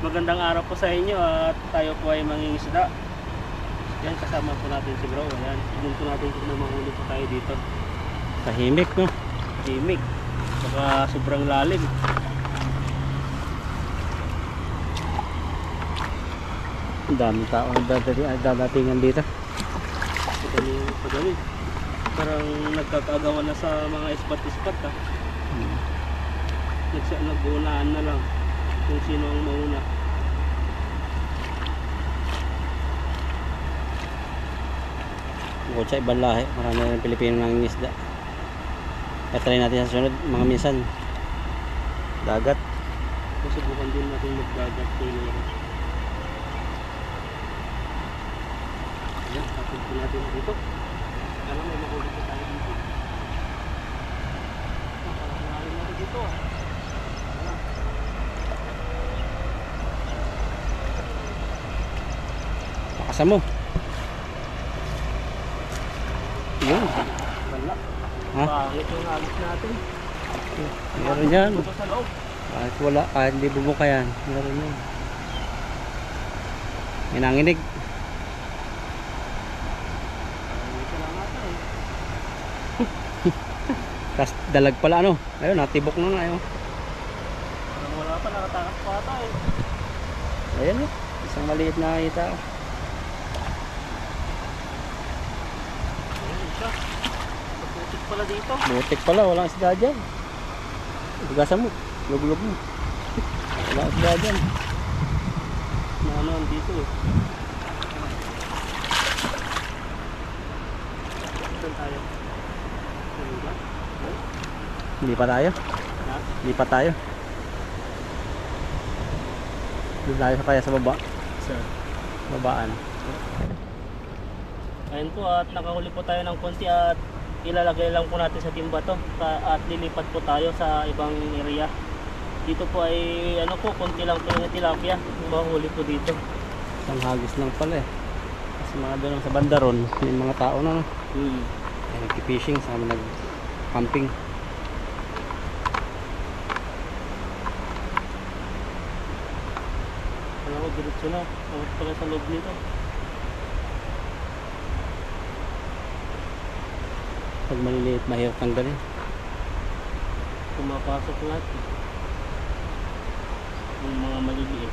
Magandang araw po sa inyo at tayo po ay mangingisda. Yan, kasama po natin si bro. Ayan, tignan po natin kung mahuli po tayo dito. Tahimik, no? Tahimik. Saka sobrang lalim. Ang daming tao dadatingan dito. Padali, padali. Parang nagkakagawan na sa mga ispat-ispat ha. Nag-uunaan na lang kung sino ang mauna. Bukod sa ibang lahi, marami na ng Pilipino nang isda. Kaya try natin sa sunod, mga minsan dagat. Susubukan din natin magdagat kayo. Ayan, tapos po natin dito. Alam mo, mahuli po tayo dito. Nakalalim natin dito ah. Pakasan mo. Yun. Wala. Ha? Pangit yung alis natin. Meron yan. Bubok sa loob. Kahit wala, kahit hindi bumuka yan. Meron yan. May nanginig. Ito lang ata eh. Tapos dalag pala ano. Ayun, natibok na nga. Ayun. Parang wala pa, nakatakas pa ata eh. Ayan eh. Isang maliit na kita. Ayan siya. Maputik pala dito. Butik pala, walang isda dyan. Tugasan mo. Lug-lug mo. Walang isda dyan. Na ano dito eh. Saan tayo? Saan ba? Hindi pa tayo. Ha? Hindi pa tayo. Doon tayo sa kaya sa baba. Saan? Babaan. Ayun po at nakahuli po tayo ng konti at ilalagay lang po natin sa timba to at lilipat po tayo sa ibang area. Dito po ay ano po, konti lang po yung tilapia mahuli po dito. Isang hagis lang pala eh. Kasi mga doon sa bandaron, may mga tao na no. Ay, nagki-fishing, saka nag-camping. Alam ko, diretso na. Tapos pala sa loob nito. Pag maliliit, mahirap tanggalin. Pumapasok lahat. Yung mga maliliit.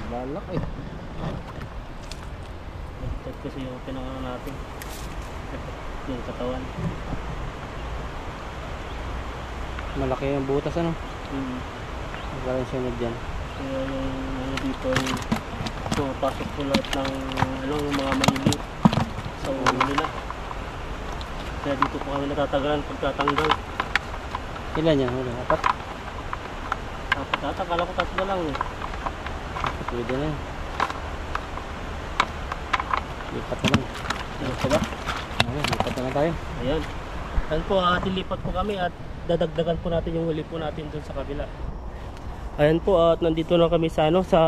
Balak eh. Ito kasi yung pinangano natin. Yung katawan. Malaki yung butas ano. Magaling sunod dyan. Kaya yung ano dito yung pumapasok po lahat ng ano, yung mga maliliit sa ulo nila. Kaya dito po kami natatagalan pagtatanggal. Ilan yan? Wala. Apat? Dapat ata, kala ko tatlo lang eh. Pwede na yan. Lipat na lang. Ano pa ba? Okay, lipat na lang tayo. Ayan. Ayan po, dilipat po kami at dadagdagan po natin yung huli po natin dun sa kabila. Ayan po, at nandito na kami sa ano, sa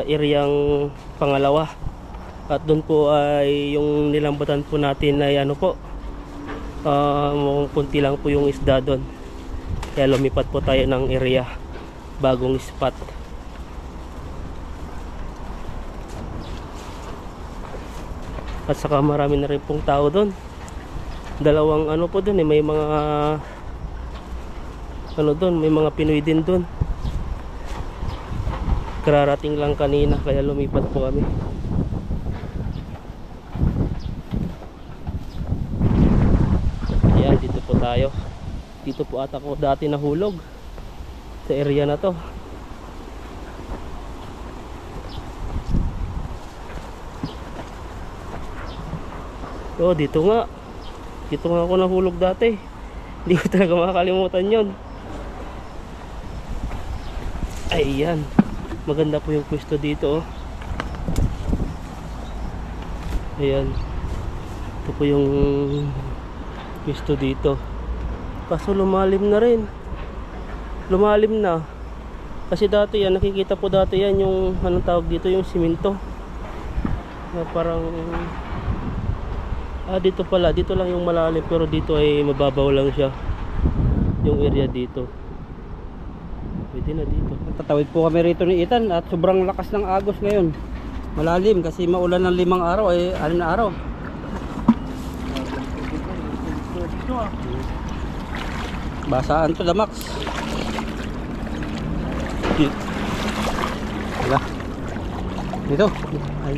areang pangalawa. At dun po ay yung nilambatan po natin ay ano po, mukhang kunti lang po yung isda dun. Kaya lumipat po tayo ng area, bagong spot. At saka marami na rin pong tao doon. Dalawang ano po doon eh, may mga ano doon, may mga Pinoy din doon. Kararating lang kanina kaya lumipat po kami. Ayan, dito po tayo. Dito po ata ako dati nahulog sa area na to. Oh, dito nga. Dito nga ako nahulog dati. Hindi ko talaga makakalimutan yon. Ayan. Maganda po yung pwesto dito oh. Ayan. Ito po yung pisto dito. Kaso lumalim na rin. Lumalim na. Kasi dati yan, nakikita po dati yan yung anong tawag dito, yung simento. Na parang dito pala, dito lang yung malalim, pero dito ay mababaw lang siya. Yung area dito. Pwede na dito. Tatawid po kami rito ni Ethan at sobrang lakas ng agos ngayon. Malalim kasi maulan ng 5 araw ay 6 na araw. Basaan to the max. Wala. Dito. Ay.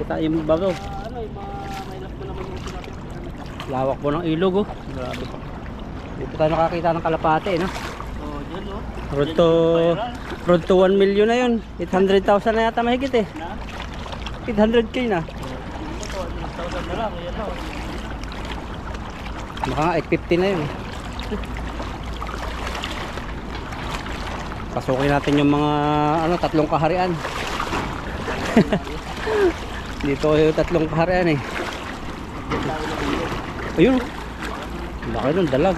Kita yung bago. Mailap mo naman yung sinapit. Lawak po ng ilog oh. Grabe. Dito tayo nakakita ng kalapate no. Oh, dyan no. Road to 1 million na yun. 800,000 na yata mahigit eh. 800k na. 100,000 na lang, ayan no. Baka nga 850 na yun. Pasukin natin yung mga tatlong kaharian. Dito yung tatlong kaharian eh. Ayun. Laki nun, dalag.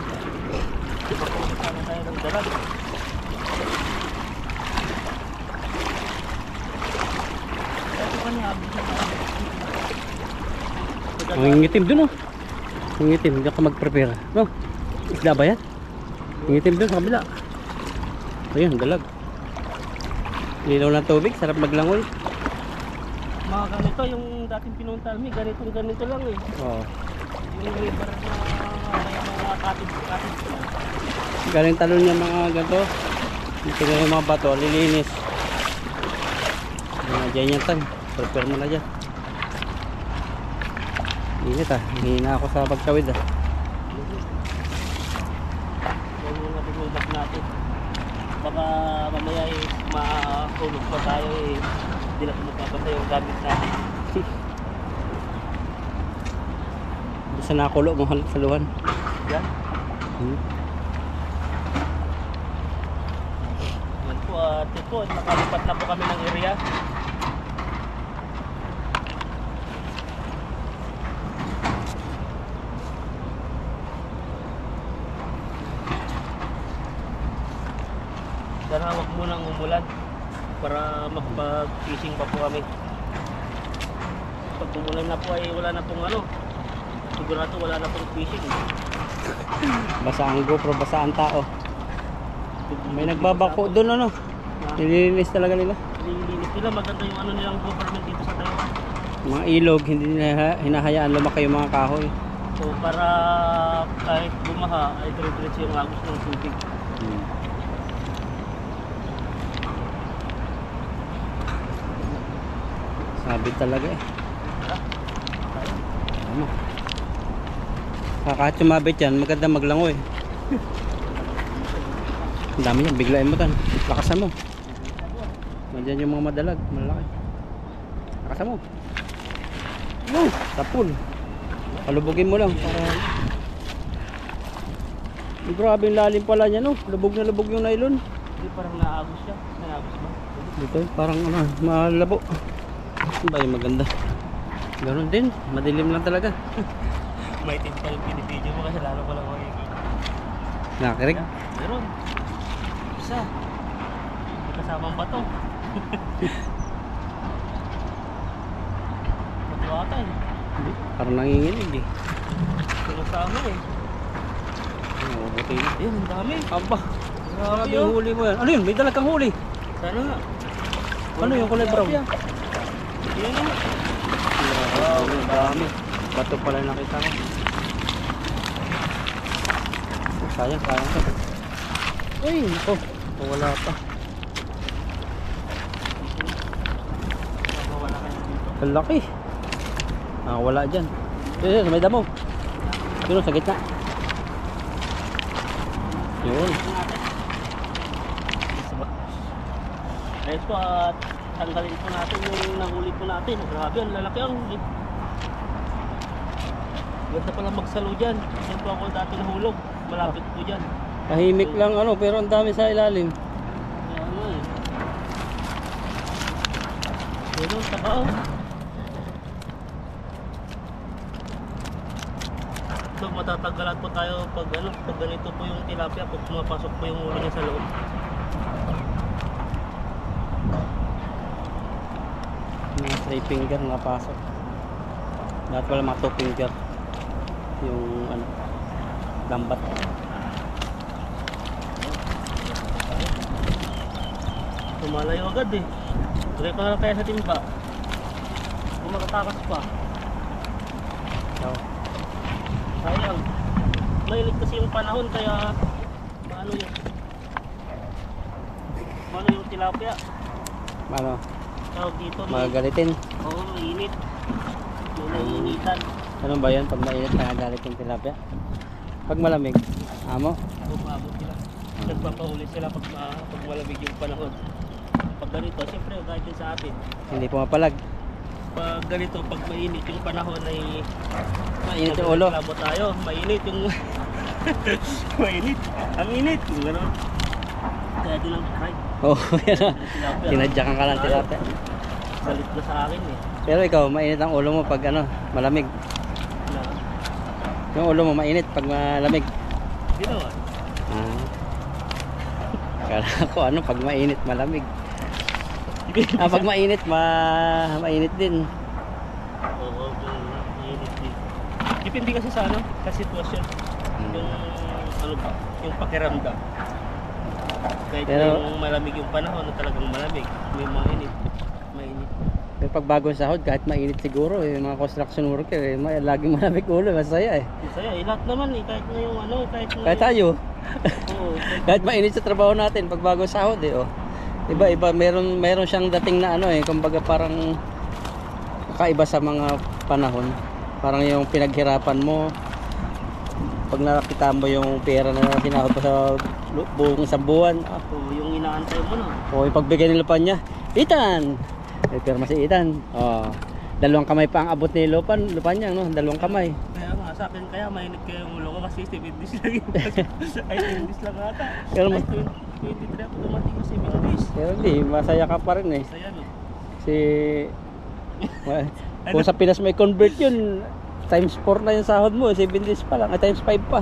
Ang ngitim dun oh. Ang ngitim, hindi ka mag-prepare. No? Isda ba yan? Ang ngitim dun sa kabila. Ayun, dalag. Lilaw ng tubig, sarap maglangoy. Mga ganito, yung dating pinuntal mo, ganito lang eh. Oo. Yung river na mga cottage. Galing talon niya mga ganito. Dito na yung mga bato, lilinis. Diyan yan tan. Prepare mo na dyan. Init ah, hihina ako sa pagtawid ah. Yan yung natulog natin. Baka mamaya eh, mahulog pa tayo eh. Hindi na pumapasa yung gamit natin. Basta nakulo mo sa luhan. Yan. Yan po at ito, nakalipat na po kami ng area. Sana wag mo nang umulan para makapag-fishing pa po kami. Pag umulan na po ay wala na pong sigurado wala na pong fishing. Basa ang GoPro, basa ang tao. May nagbabako doon nililinis talaga nila. Nililinis nila, maganda yung nilang government dito sa Taiwan. Mga ilog, hindi nila hinahayaan lumaki yung mga kahoy. So para kahit bumaha ay dire-diretso yung agos ng tubig. Sabi talaga eh. Tama. Kahit sumabit yan, maganda maglangoy. Ang dami yan, biglain mo tan. Lakasan mo. Nandiyan yung mga madalag, malalaki. Lakasan mo. No, tapul. Palubugin mo lang para grabe yung lalim pala niya no. Lubog na lubog yung nylon. Hindi parang naagos siya. Naagos ba? Dito parang malabo. Ba yung maganda. Ganoon din, madilim lang talaga. May tip pa yung pinipidyo mo kasi lalo ko lang makikita. Nakirig. Meron. Isa. May kasamang bato. Matuwata eh. Parang nanginginig eh. Sinasama eh. Oo, buti na. Ayun, ang dami. Aba, grabe Grabe yung huli mo yan. Ano yun? May dalag kang huli. Sana nga. Ano yung kulay brown? Yan o. Wow, ang dami. Bato pala yung nakita ko. Sayang, sayang to. Uy, ito. Wala pa. Wala ka na dito. Ang laki. Wala dyan. Yun, may damo. Yun, sa gitna. Yun. Ayun po at tanggalin po natin yung nahuli po natin. Grabe, ang lalaki ang huli. Ganda pala magsalo dyan. Diyan po ako dati nahulog. Malapit po dyan. Tahimik lang pero ang dami sa ilalim. Kaya ano eh. Yun Ayun o, taba o. So matatagalan po tayo pag pag ganito po yung tilapia, pag pumapasok po yung huli niya sa loob. Mga 3 finger na pasok. Dapat wala mga 2 finger. Yung lambat. Lumalayo agad eh. Tuloy ko na lang kaya sa timba. Kung makatakas pa. So, Sayang. Mainit kasi yung panahon kaya maano yung tilapia. ano, Tawag dito. magagalitin. Oo, mainit. May naiinitan. Ano ba yan? Pag mainit, nagagalit yung tilapia. Pag malamig, amo. Umabot sila. Nagpapahuli sila pag malamig yung panahon. Pag ganito, siyempre kahit din sa atin. Hindi pumapalag. Pag ganito, pag mainit yung panahon ay Mainit yung ulo. reklamo tayo. Mainit yung mainit. Ang init. Yung gano'n. Kaya din ang cry. Oo, yan o. Tilapia. Tinadyakan ka lang tilapia. Salit na sa akin eh. Pero ikaw, mainit ang ulo mo pag malamig. Na, Yung ulo mo mainit pag malamig. ginawa. Kala ko pag mainit, malamig. Pag mainit, mainit din. Oo, mainit din. Depende kasi sa sa sitwasyon. Yung yung pakiramdam. Kahit Pero, yung malamig yung panahon, talagang malamig. May mainit. Pero pag bagong sahod, kahit mainit siguro, mga construction worker, laging malamig ulo, masaya eh. Masaya, lahat naman eh, kahit na yung Kahit tayo, Oo, kahit mainit sa trabaho natin, pag bagong sahod eh, oh. Iba, meron siyang dating na kumbaga parang kakaiba sa mga panahon. Parang yung pinaghirapan mo, pag nakita mo yung pera na sinahod pa sa buong isang buwan, Oo, yung inaantay mo na. o ipagbigay nila pa niya, Ethan! May pirma si Ethan. Oh, 2 kamay pa ang abot ni lupa niya, no? 2 kamay. Kaya nga, sa akin kaya mainit kayo yung ulo ko kasi 7 days lang yun. Ay, 10 days lang ata. Pero Ay, 23 ako dumating ko 7 days. Pero hindi, masaya ka pa rin eh. Masaya no? Si... Kung sa Pinas may convert yun, times 4 na yung sahod mo, 7 days pa lang, times 5 pa.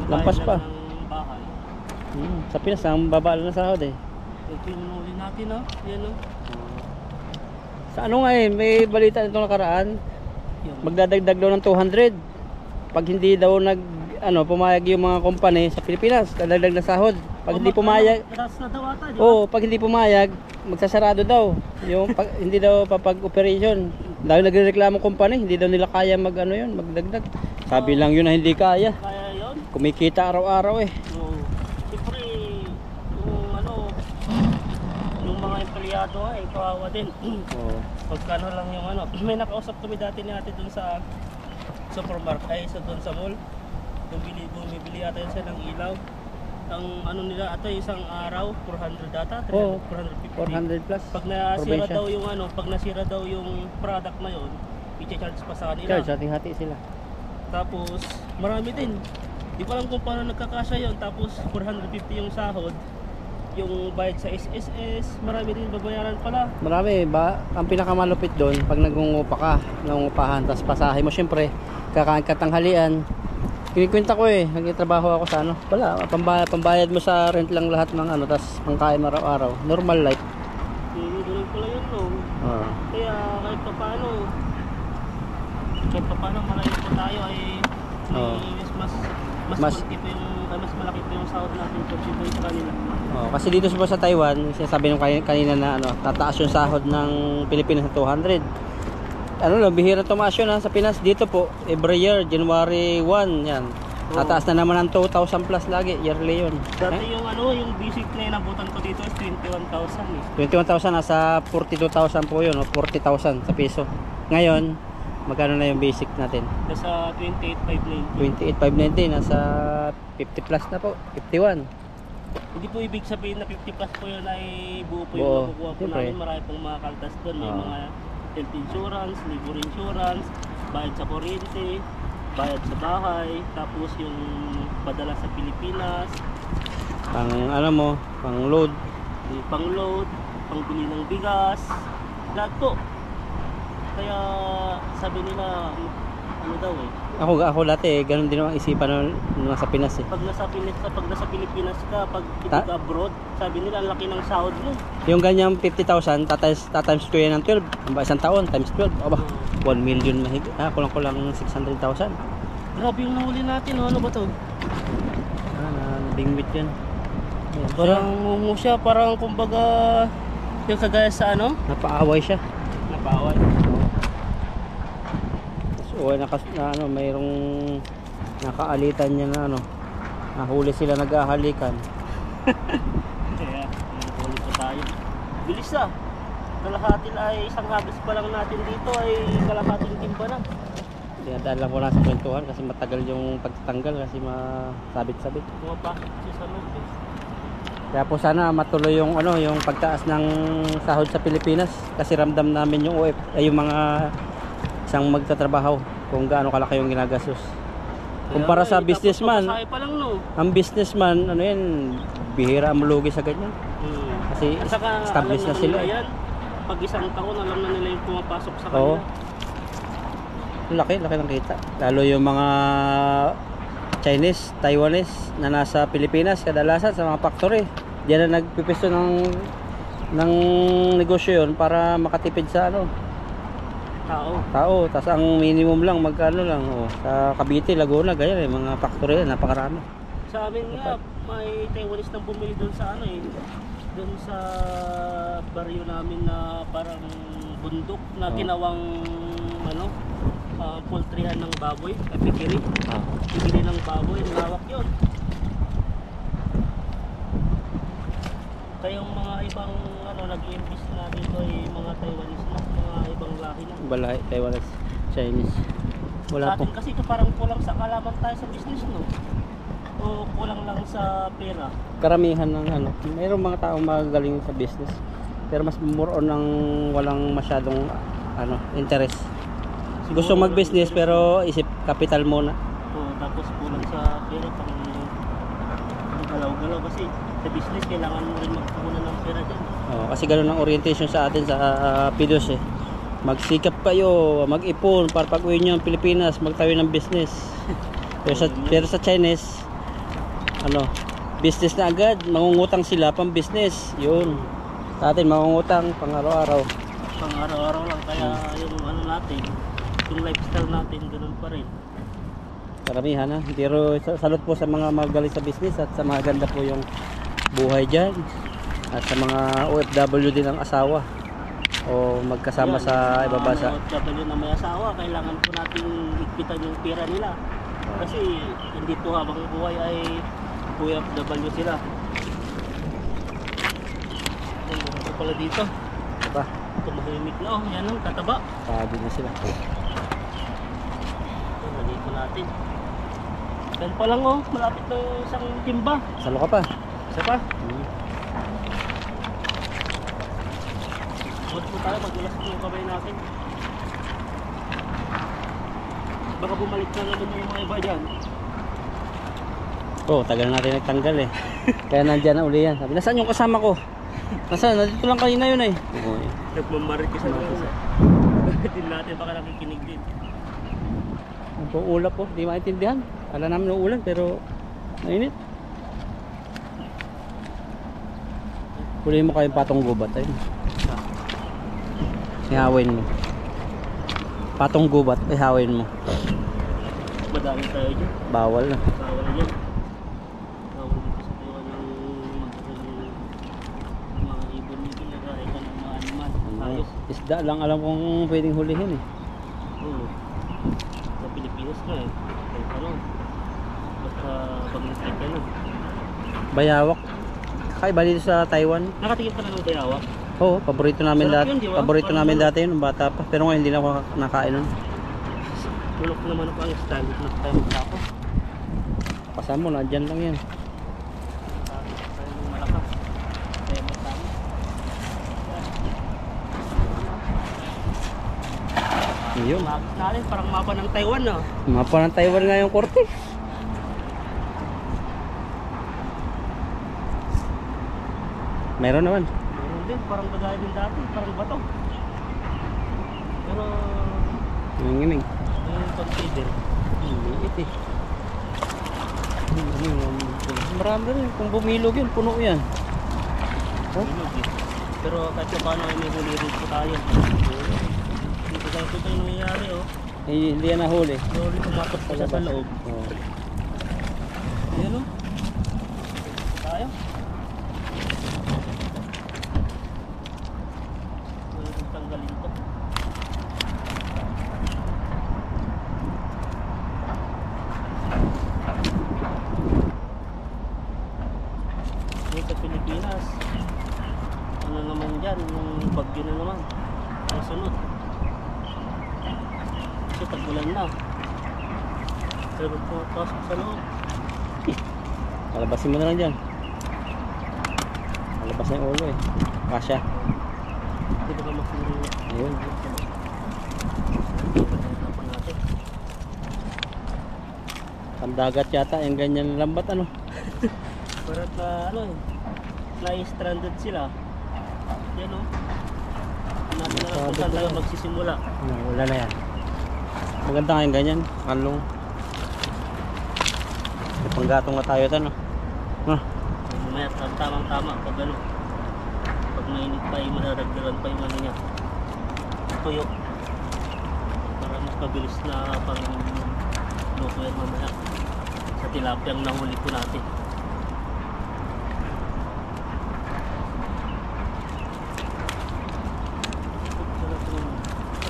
Lampas pa. Ng bahay. Sa Pinas, ang baba lang ng sahod eh. Ito yung nuli natin no? Yan no? Sa may balita nitong nakaraan, magdadagdag daw ng 200. Pag hindi daw pumayag yung mga company sa Pilipinas, dadagdag na sahod. Pag hindi pumayag, Mataas na daw ata, di ba? oh, pag hindi pumayag, magsasarado daw. Yung hindi daw papag-operation. Dahil nagrereklamo company, hindi daw nila kaya magdagdag. Sabi lang yun na hindi kaya. Kaya yun? Kumikita araw-araw eh. Oo. Siyempre, yung mga empleyado ay kawawa din. Oh. Pagkano lang yung may nakausap kami dati ni ate dun sa supermarket, ay dun sa mall. Bumibili ata yun siya ng ilaw. Ang nila ata isang araw, 400 ata, 450. 400 plus. Pag nasira Probinsya. daw yung pag nasira daw yung product na yon, i-charge pa sa kanila. Charge, hati-hati sila. Tapos marami din. Di ko alam kung paano nagkakasya yon. Tapos 450 yung sahod. Yung bayad sa SSS, marami din babayaran pala. Marami ba? Ang pinakamalupit doon, pag nagungupa ka, nangungupahan, tapos pasahe mo, syempre, kakain ka tanghalian. Kinikwenta ko eh, nagtatrabaho ako sa wala, pambayad mo sa rent lang lahat ng tapos pangkain mo araw-araw. Normal life. Ganun pala yun, no? Kaya kahit pa paano malayo pa tayo ay mas malaki pa yung sahod natin compared sa kanila. Kasi dito sa Taiwan, sinasabi nung kanina na tataas yung sahod ng Pilipinas na 200. Bihira tumaas yun sa Pinas. Dito po, every year, January 1, yan. Tataas na naman ng 2,000 plus lagi, yearly yun. Dati yung basic na inabutan ko dito is 21,000 eh. 21,000, nasa 42,000 po yun, 40,000 sa piso. Ngayon, magkano na yung basic natin? Nasa 28,590. 28,590, nasa 50 plus na po, 51. Hindi po ibig sabihin na 50 plus po yun ay buo po Buo, yung makukuha po siyempre. namin. Marami pong mga kaltas doon. May mga health insurance, labor insurance, bayad sa kuryente, bayad sa bahay, tapos yung padala sa Pilipinas, Pang load. yung pang-load, pang-bili ng bigas, lahat po. Kaya sabi nila, ano daw eh, Ako dati, ganun din ang isipan nung nasa Pinas eh. pag nasa Pilipinas ka, pag hindi Ta- ka abroad, sabi nila ang laki ng sahod mo. Yung ganyang 50,000, tatimes ko yan ng 12. Ang ba, isang taon, times 12. Aba, 1 million mahigit. Kulang-kulang 600,000. Grabe yung nahuli natin, oh. Ano ba to? Nabingwit yan. Parang mungo siya, parang kumbaga yung kagaya sa ano? Napaaway siya. Napawal. So, mayroong nakaalitan niya na nahuli sila nag-ahalikan. Kaya, nahuli pa tayo. Bilis ah. Kalahati ay isang habis pa lang natin dito ay kalahating timba na. Dinadaan lang ko na sa kwentuhan kasi matagal yung pagtatanggal kasi masabit-sabit. Mga bakit siya sa loob eh. Kaya po sana matuloy yung yung pagtaas ng sahod sa Pilipinas kasi ramdam namin yung yung mga isang magtatrabaho kung gaano kalaki yung ginagastos. Kumpara sa businessman, Pa lang, no? ang businessman bihira ang malugi sa ganyan. Kasi At saka, established na alam sila. nila yan, pag isang taon alam na nila yung pumapasok sa Oo. kanila. Laki ng kita. Lalo yung mga Chinese, Taiwanese na nasa Pilipinas kadalasan sa mga factory. Diyan na nagpipisto ng negosyo yun para makatipid sa tao. Tapos ang minimum lang magkano lang sa Cavite, Laguna, ganyan mga factory yan, napakarami. Sa amin nga, may Taiwanese nang bumili doon sa doon sa baryo namin na parang bundok na ginawang poultryhan ng baboy, pigiri. Pigiri ng baboy, lawak yun. Kaya yung mga ibang nag-i-invest na dito ay mga Taiwanese na, mga ibang lahi na. Balay, Taiwanese, Chinese. Wala Sa po. atin kasi ito parang kulang sa kalaman tayo sa business, no? O kulang lang sa pera. Karamihan ng mayroong mga taong magaling sa business pero mas more on ng walang masyadong interest. Gusto mag-business pero isip capital muna. Tapos kulang sa pera pang galaw-galaw kasi sa business kailangan mo rin magpunan ng pera dyan. Kasi ganoon ang orientation sa atin sa Pidos eh. Magsikap kayo, mag-ipon para pag-uwi nyo ng Pilipinas, magtayo ng business. Pero sa Chinese, business na agad, mangungutang sila pang business. Yun. Sa atin mangungutang pang araw-araw. Pang araw-araw lang kaya yung natin, yung lifestyle natin ganoon pa rin. Karamihan na. Pero salute po sa mga magaling sa business at sa mga ganda po yung buhay dyan. At sa mga OFW din ang asawa o magkasama sa ibang bansa. OFW na may asawa, kailangan po natin higpitan yung pera nila. Kasi hindi po habang buhay ay OFW sila. Ito pala dito. Diba? Tumahimik na yan ang tataba. Pagod na sila. Ito, nalito natin. Yan pa lang malapit na yung isang timba. Salo ka pa. Isa pa. Huwag po tayo, magdulas po yung kamay natin. Baka bumalik na naman yung mga iba dyan. Tagal natin nagtanggal eh. Kaya nandyan na uli yan. Sabi, nasaan yung kasama ko? Nasaan? Nandito lang kanina yun eh. Nagmamarit ka sa mga. Din natin baka nakikinig din. Ang ulap po, di maintindihan. Alam namin ng ulan pero mainit. Kunin mo kayong patong gubat ayun. Ihawin mo. Patong gubat, ihawin mo. Madami tayo dyan. Bawal na. Bawal na dyan. Bawal dito sa Taiwan yung mga ibon-ibon na gaya ka ng mga animal. Ayos. Isda lang alam kong pwedeng hulihin eh. Oo. Sa Pilipinas na eh. Kahit basta pag-nastay ka na. Bayawak. Kakaiba dito sa Taiwan. Nakatingin ka na ng bayawak? Oo, paborito namin Sarap dati. yun, di ba? Paborito Parang namin ano? dati yun, nung bata pa. Pero ngayon hindi na ako nakain nun. Tulok naman ako ang style na tayo magkako. Kasama mo, nandyan lang yan. Tayo ng malakas. Kaya matama. Yun. Magis natin, parang mapa ng Taiwan no? Mapa ng Taiwan nga yung korte. Meron naman. Meron din, parang bagay din dati, parang bato. Pero Nanginginig. Yung consider. Liit eh. Marami rin. Kung bumilog yun, puno yan. Oh? Bilog eh. Pero kahit pa paano ay may huli rin po tayo. Dito ganito tayo nangyayari oh. Eh, hindi yan nahuli. Huli pumatok pa siya sa loob. Oh. Ayan oh. Tayo. Pwede tanggalin to. Dito sa Pilipinas. Ano naman dyan, yung bagyo na naman. Ang sunod. Kasi tag-ulan na. Pero pumapasok sa loob. Palabasin mo na lang dyan. Palabas na yung ulo eh. Kasya. Hindi ba makuro? Ayun. Pagkakapan natin. Pandagat yata yung ganyan lambat ano. Para ka ano eh. Fly-stranded sila. Yan o. Natin na lang kung saan tayo magsisimula. Wala na yan. Maganda nga yung ganyan. Kalong. May panggatong na tayo tan. Mamaya tamang-tama pag ano. Pag mainit pa ay madadagdagan pa yung ano niya. Tuyo. Para mas mabilis na pang luto yan mamaya. Sa tilapiyang nahuli ko natin.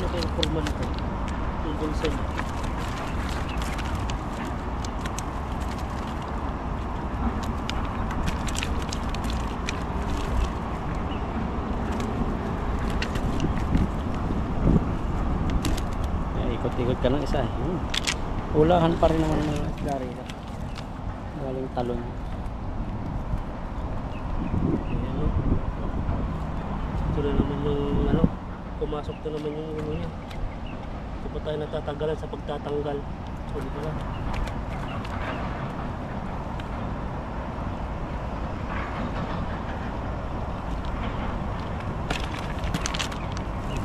Ano ba yung formal ito? Yung bulsa niya. Ikot-ikot ka ng isa eh. Ulahan pa rin naman ng mga isda rito. Galing talon. Ayan o. Ito na naman yung ano. Pumasok na naman yung ulo niya. Ito pa tayo natatagalan sa pagtatanggal. Sorry pala.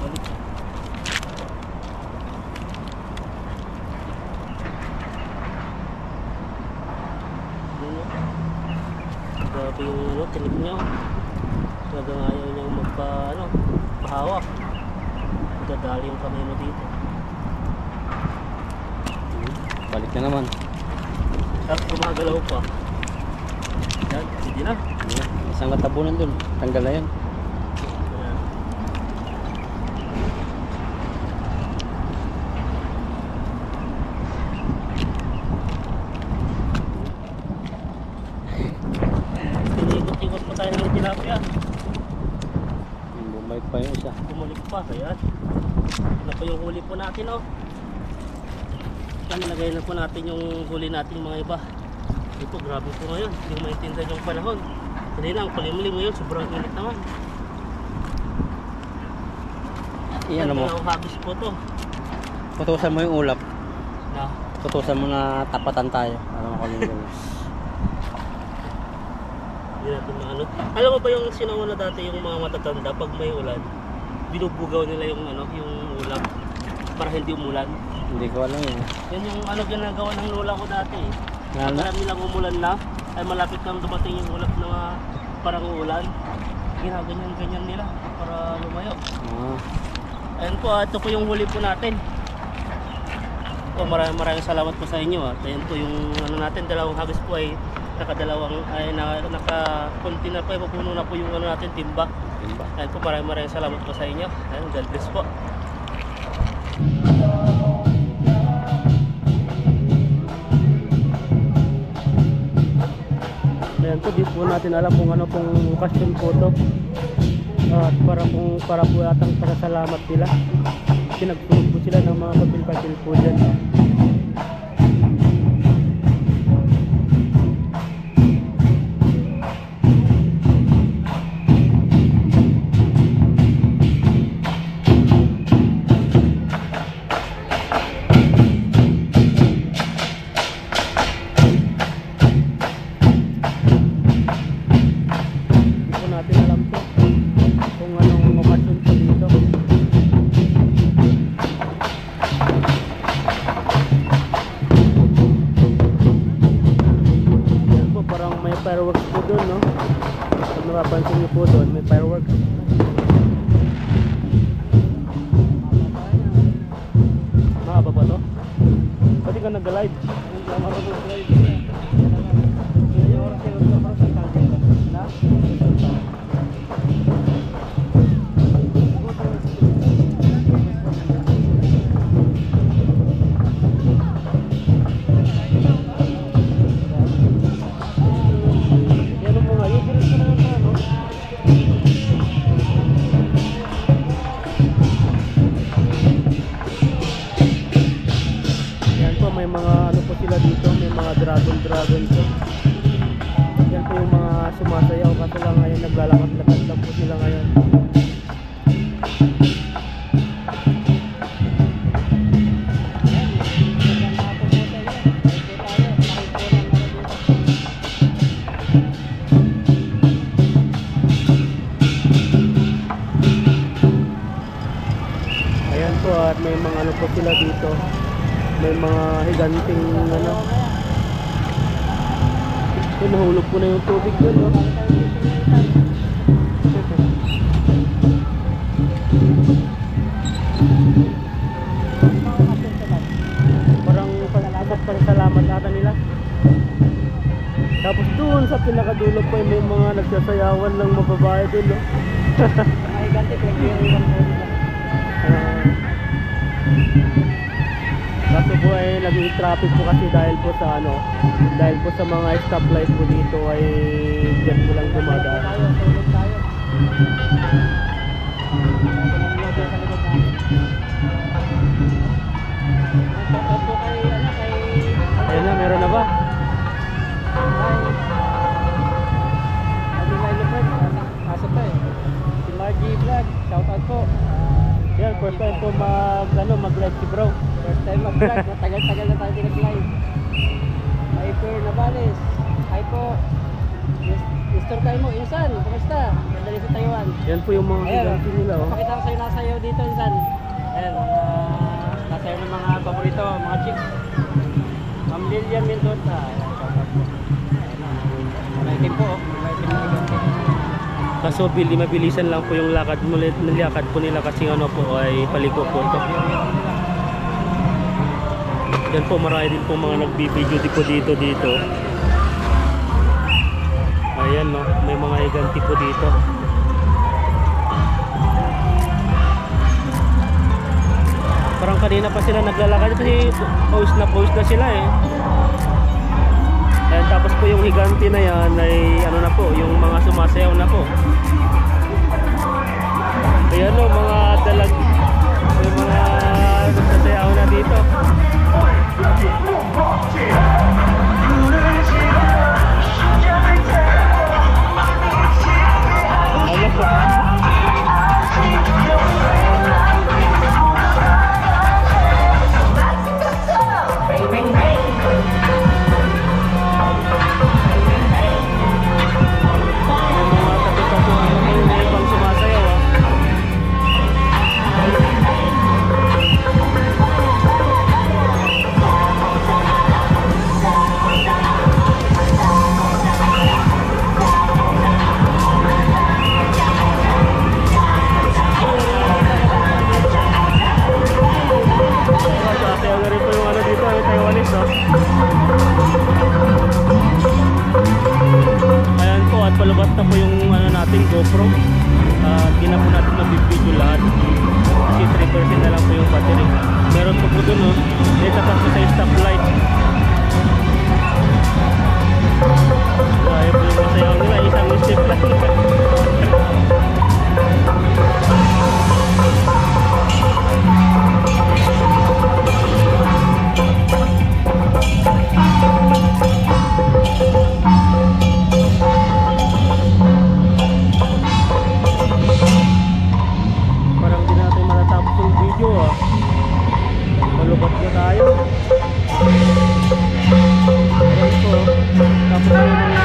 Balik. Grabe yung ano, tinig niya. Talagang ayaw niyang mahawak. Dadali yung kamay mo dito. Balik na naman. Tapos gumagalaw pa. Yan, hindi na. Isang katabunan dun. Tanggal na yan. Ayan. Inikot-ikot pa tayo ng tilapia. Bumalik pa yung isa. Bumalik pa, ayan. Ano pa yung huli po natin oh. Yan, nilagay na po natin yung huli natin mga iba. Ito, grabe po ngayon. Hindi ko maintindihan yung panahon. Hindi lang, palimlim ngayon, sobrang init naman. Iyan mo. Habis po to. Tutusan mo yung ulap. Na, Tutusan mo na tapatan tayo. Para makalimlim. hindi natin maano. Alam mo ba yung sinauna dati yung mga matatanda pag may ulan, binubugaw nila yung yung ulap para hindi umulan. Hindi ko alam yun. Yan yung ginagawa ng lola ko dati. Nga na? Alam nilang umulan na, ay malapit nang dumating yung ulap na parang ulan. Ginaganyan-ganyan nila para lumayo. Ayan po, ito po yung huli po natin. Maraming salamat po sa inyo. Ayan po yung natin, dalawang hagis po ay naka-contain na po, mapuno na po yung natin, timba. Ayan po, maraming salamat po sa inyo. Ayan, God bless po. Ayan po, di po natin alam kung ano pong okasyon po ito. At para po atang pasasalamat nila. Pinagtulog po sila ng mga kapil-kapil po dyan. Kung anong okasyon po dito. mapapansin niyo po doon, may fireworks. Mahaba ba to? Pwede ka nag-live? May mga ano po sila dito, may mga dragon po. Yan po yung mga sumasayaw, kaso lang ngayon naglalakad-lakad lang po sila ngayon. Ayan po, at may mga ano po sila dito. May mga higanting ano. Yun, nahulog po na yung tubig dun, no? Parang salamat ata nila. Tapos doon sa pinakadulo po may mga nagsasayawan ng mababae dun, no? Higante po yung kaso po ay naging traffic po kasi dahil po sa ano, dahil po sa mga stoplight po dito ay diyan po lang dumadaan. Ayun na, meron na ba? Asa pa eh. Si Margie Vlog, shoutout po. Yan, first time po mag-live si bro. First time mag-vlog, matagal-tagal na tayo nag-live. Hyper Navales, hi po. Mr. Kaimo, Insan, kumusta? Ganda rin sa Taiwan. Yan po yung mga higanti nila, oh. Pakita ko sa'yo nasayaw dito, Insan. Ayan, nasayaw ng mga paborito, mga chicks. Ma'am Lilian Mendoza. Ayan, shoutout po. Malaitim po, malaitim na higanti. Kaso mabilisan lang po yung lakad po nila kasi ano po ay paliko po ito. Yan po, marami din po mga nagbibideo dito. Ayan, no, may mga higanti po dito. Parang kanina pa sila naglalakad kasi pause na sila eh. And tapos po yung higanti na yan ay ano na po, yung mga sumasayaw na po. Ayan, no, mga dalag, yung mga nagsasayaw na dito. Ano po? Ayan po, at palabas na po yung ano natin GoPro. Hindi na po natin mabibideo lahat kasi 3% na lang po yung battery. Meron po dun, no? May tatas po sa stoplight. Kaya po yung masayaw nila, isang step lang. Parang di natin matatapos yung video, ah. Malubat na tayo. Ayan po. Tapos yung mga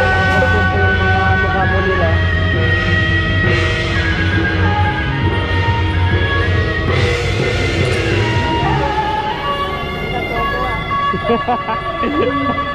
mukha po nila. Hahaha.